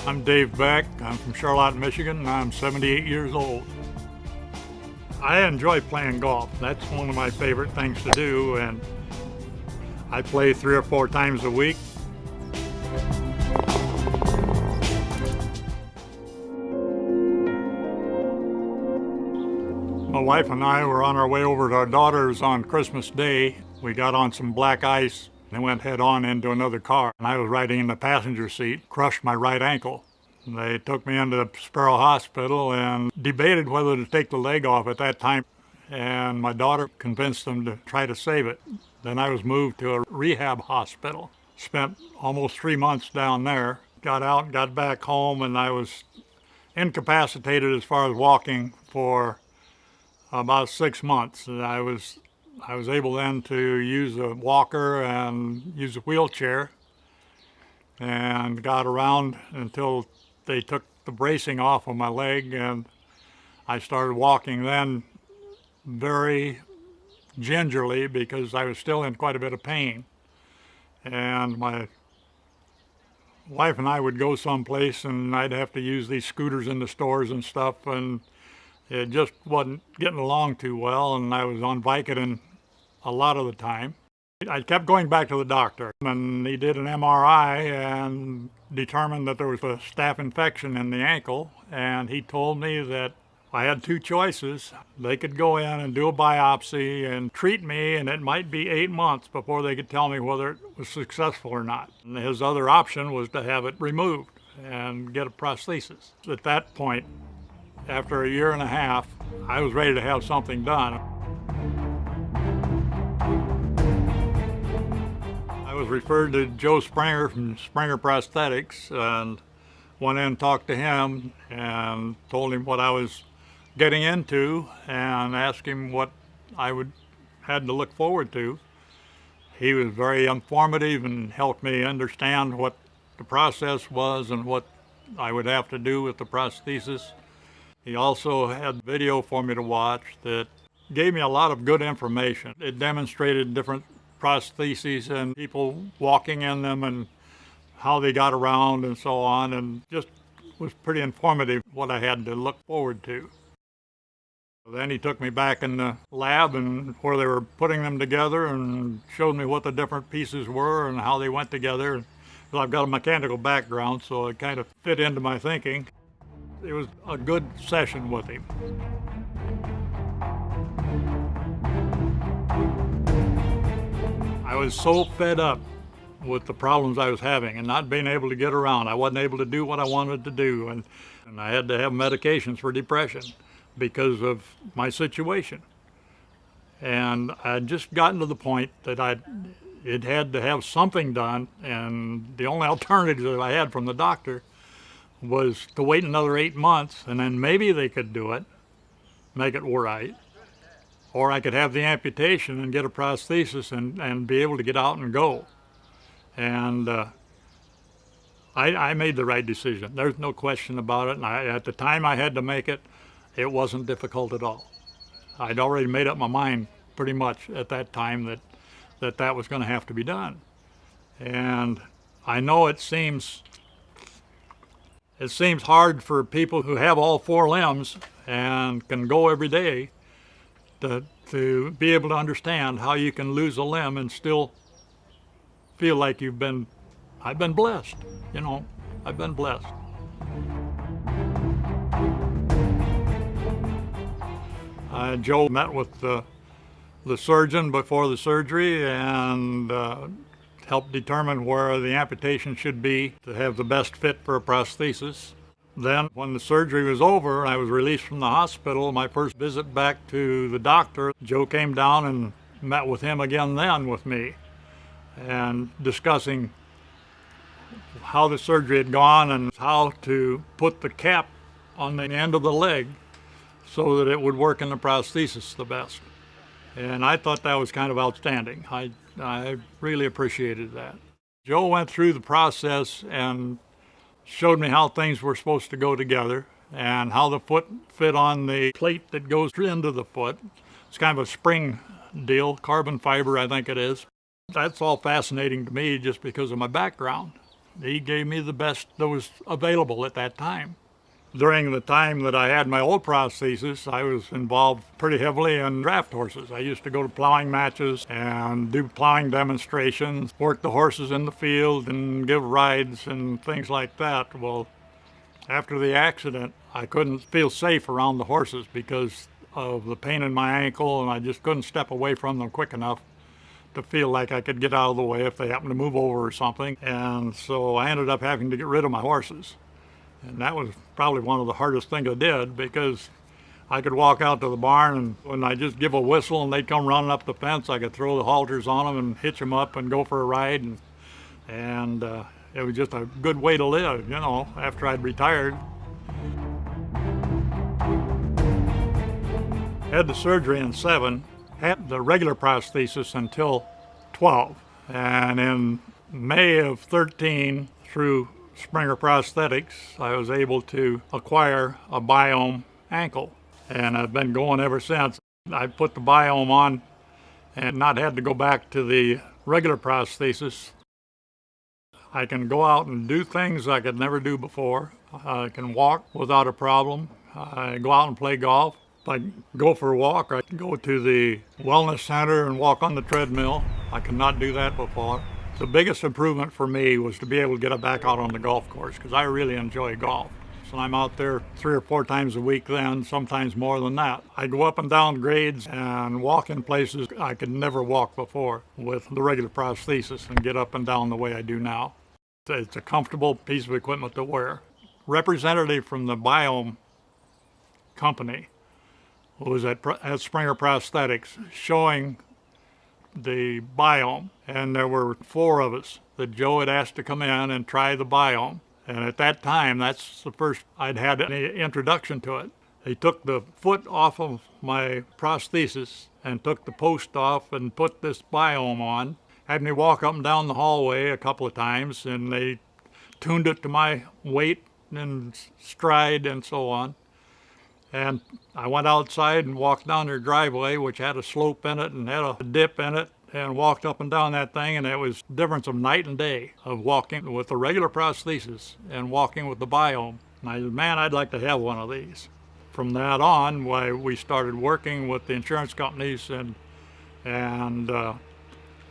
I'm Dave Beck. I'm from Charlotte, Michigan, and I'm 78 years old. I enjoy playing golf. That's one of my favorite things to do, and I play 3 or 4 times a week. My wife and I were on our way over to our daughter's on Christmas Day. We got on some black ice and went head on into another car. And I was riding in the passenger seat, crushed my right ankle. They took me into the Sparrow Hospital and debated whether to take the leg off at that time. And my daughter convinced them to try to save it. Then I was moved to a rehab hospital. Spent almost 3 months down there. Got out, got back home, and I was incapacitated as far as walking for about 6 months. And I was able then to use a walker and use a wheelchair, and got around until they took the bracing off of my leg, and I started walking then very gingerly because I was still in quite a bit of pain. And my wife and I would go someplace and I'd have to use these scooters in the stores and stuff, and it just wasn't getting along too well, and I was on Vicodin a lot of the time. I kept going back to the doctor, and he did an MRI and determined that there was a staph infection in the ankle, and he told me that I had 2 choices. They could go in and do a biopsy and treat me, and it might be 8 months before they could tell me whether it was successful or not. And his other option was to have it removed and get a prosthesis. At that point, after a year and a half, I was ready to have something done. I was referred to Joe Springer from Springer Prosthetics, and went in and talked to him and told him what I was getting into and asked him what I had to look forward to. He was very informative and helped me understand what the process was and what I would have to do with the prosthesis. He also had video for me to watch that gave me a lot of good information. It demonstrated different prostheses and people walking in them and how they got around and so on, and just was pretty informative what I had to look forward to. Then he took me back in the lab and where they were putting them together and showed me what the different pieces were and how they went together. Well, I've got a mechanical background, so it kind of fit into my thinking. It was a good session with him. I was so fed up with the problems I was having and not being able to get around. I wasn't able to do what I wanted to do, and I had to have medications for depression because of my situation. And I'd just gotten to the point that it had to have something done, and the only alternative that I had from the doctor was to wait another 8 months, and then maybe they could do it, make it right, or I could have the amputation and get a prosthesis and be able to get out and go. And I made the right decision. There's no question about it. And at the time I had to make it, it wasn't difficult at all. I'd already made up my mind pretty much at that time that was going to have to be done. And I know it seems hard for people who have all 4 limbs and can go every day to be able to understand how you can lose a limb and still feel like I've been blessed, I've been blessed. Joe met with the surgeon before the surgery and helped determine where the amputation should be to have the best fit for a prosthesis. Then when the surgery was over and I was released from the hospital, my first visit back to the doctor, Joe came down and met with him again then with me, and discussing how the surgery had gone and how to put the cap on the end of the leg so that it would work in the prosthesis the best. And I thought that was kind of outstanding. I really appreciated that. Joe went through the process and showed me how things were supposed to go together and how the foot fit on the plate that goes into the foot. It's kind of a spring deal, carbon fiber, I think it is. That's all fascinating to me just because of my background. He gave me the best that was available at that time. During the time that I had my old prosthesis, I was involved pretty heavily in draft horses. I used to go to plowing matches and do plowing demonstrations, work the horses in the field and give rides and things like that. Well, after the accident, I couldn't feel safe around the horses because of the pain in my ankle, and I just couldn't step away from them quick enough to feel like I could get out of the way if they happened to move over or something. And so I ended up having to get rid of my horses. And that was probably one of the hardest things I did, because I could walk out to the barn and when I just give a whistle and they'd come running up the fence, I could throw the halters on them and hitch them up and go for a ride. And it was just a good way to live, you know, after I'd retired. Had the surgery in 7, had the regular prosthesis until 12. And in May of 13, through Springer Prosthetics, I was able to acquire a BiOM ankle. And I've been going ever since. I put the BiOM on and not had to go back to the regular prosthesis. I can go out and do things I could never do before. I can walk without a problem. I go out and play golf. If I go for a walk, I can go to the wellness center and walk on the treadmill. I could not do that before. The biggest improvement for me was to be able to get back out on the golf course, because I really enjoy golf. So I'm out there 3 or 4 times a week then, sometimes more than that. I go up and down grades and walk in places I could never walk before with the regular prosthesis and get up and down the way I do now. It's a comfortable piece of equipment to wear. Representative from the BiOM company was at Springer Prosthetics showing the BiOM, and there were 4 of us that Joe had asked to come in and try the BiOM. And at that time, that's the first I'd had any introduction to it. They took the foot off of my prosthesis and took the post off and put this BiOM on, had me walk up and down the hallway a couple of times, and they tuned it to my weight and stride and so on. And I went outside and walked down their driveway, which had a slope in it and had a dip in it, and walked up and down that thing, and it was a difference of night and day of walking with the regular prosthesis and walking with the BiOM. And I said, man, I'd like to have one of these. From that on, we started working with the insurance companies, and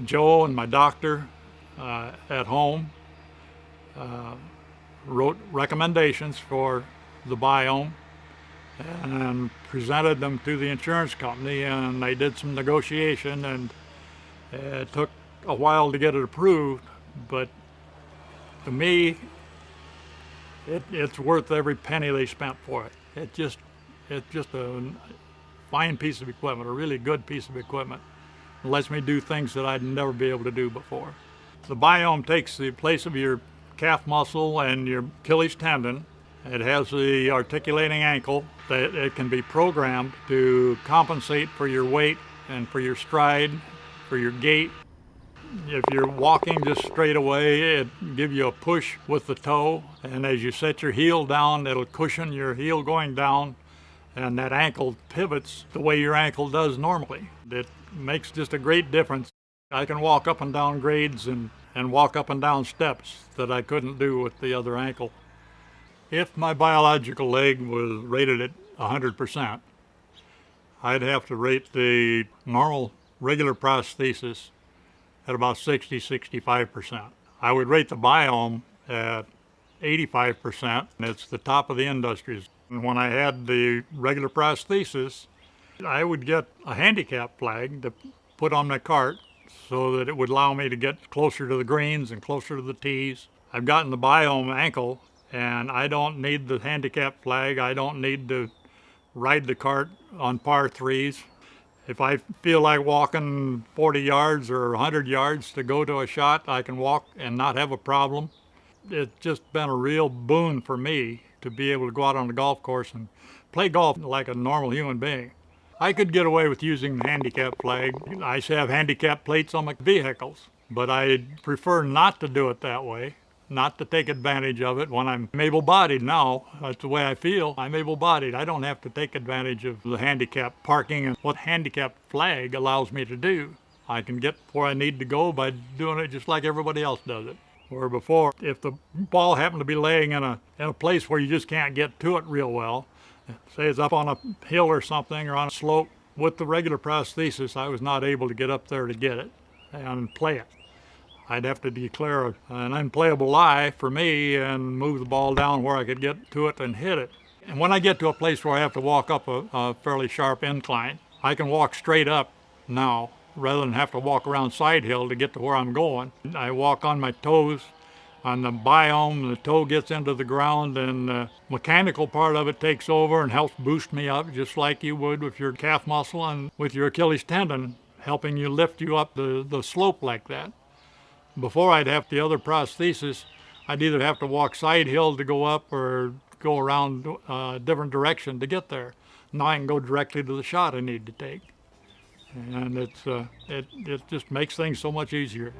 Joe and my doctor at home wrote recommendations for the BiOM and presented them to the insurance company, and they did some negotiation, and it took a while to get it approved, but to me, it's worth every penny they spent for it. It's just a fine piece of equipment, a really good piece of equipment. It lets me do things that I'd never be able to do before. The BiOM takes the place of your calf muscle and your Achilles tendon. It has the articulating ankle that it can be programmed to compensate for your weight and for your stride, for your gait. If you're walking just straight away, it gives you a push with the toe, and as you set your heel down, it'll cushion your heel going down, and that ankle pivots the way your ankle does normally. It makes just a great difference. I can walk up and down grades and walk up and down steps that I couldn't do with the other ankle. If my biological leg was rated at 100%, I'd have to rate the normal regular prosthesis at about 60-65%. I would rate the BiOM at 85%, and it's the top of the industry. And when I had the regular prosthesis, I would get a handicap flag to put on my cart so that it would allow me to get closer to the greens and closer to the tees. I've gotten the BiOM ankle, and I don't need the handicap flag. I don't need to ride the cart on par 3s. If I feel like walking 40 yards or 100 yards to go to a shot, I can walk and not have a problem. It's just been a real boon for me to be able to go out on the golf course and play golf like a normal human being. I could get away with using the handicap flag. I have handicap plates on my vehicles, but I prefer not to do it that way. not to take advantage of it when I'm able-bodied now. That's the way I feel. I'm able-bodied. I don't have to take advantage of the handicap parking and what handicap flag allows me to do. I can get where I need to go by doing it just like everybody else does it. Where before, if the ball happened to be laying in a place where you just can't get to it real well, say it's up on a hill or something or on a slope, with the regular prosthesis, I was not able to get up there to get it and play it. I'd have to declare an unplayable lie for me and move the ball down where I could get to it and hit it. And when I get to a place where I have to walk up a fairly sharp incline, I can walk straight up now rather than have to walk around side hill to get to where I'm going. I walk on my toes. On the BiOM, the toe gets into the ground and the mechanical part of it takes over and helps boost me up just like you would with your calf muscle and with your Achilles tendon, helping you lift you up the slope like that. Before I'd have the other prosthesis, I'd either have to walk side hill to go up or go around a different direction to get there. Now I can go directly to the shot I need to take. And it just makes things so much easier.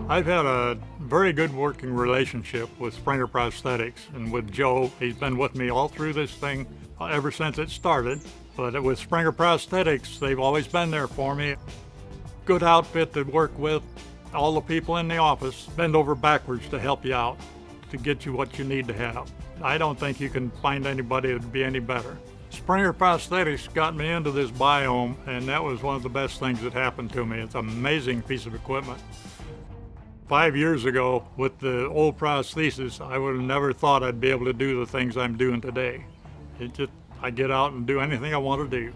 I've had a very good working relationship with Springer Prosthetics and with Joe. He's been with me all through this thing ever since it started. But with Springer Prosthetics, they've always been there for me. Good outfit to work with. All the people in the office bend over backwards to help you out, to get you what you need to have. I don't think you can find anybody that'd be any better. Springer Prosthetics got me into this BiOM, and that was one of the best things that happened to me. It's an amazing piece of equipment. 5 years ago, with the old prosthesis, I would have never thought I'd be able to do the things I'm doing today. I get out and do anything I want to do.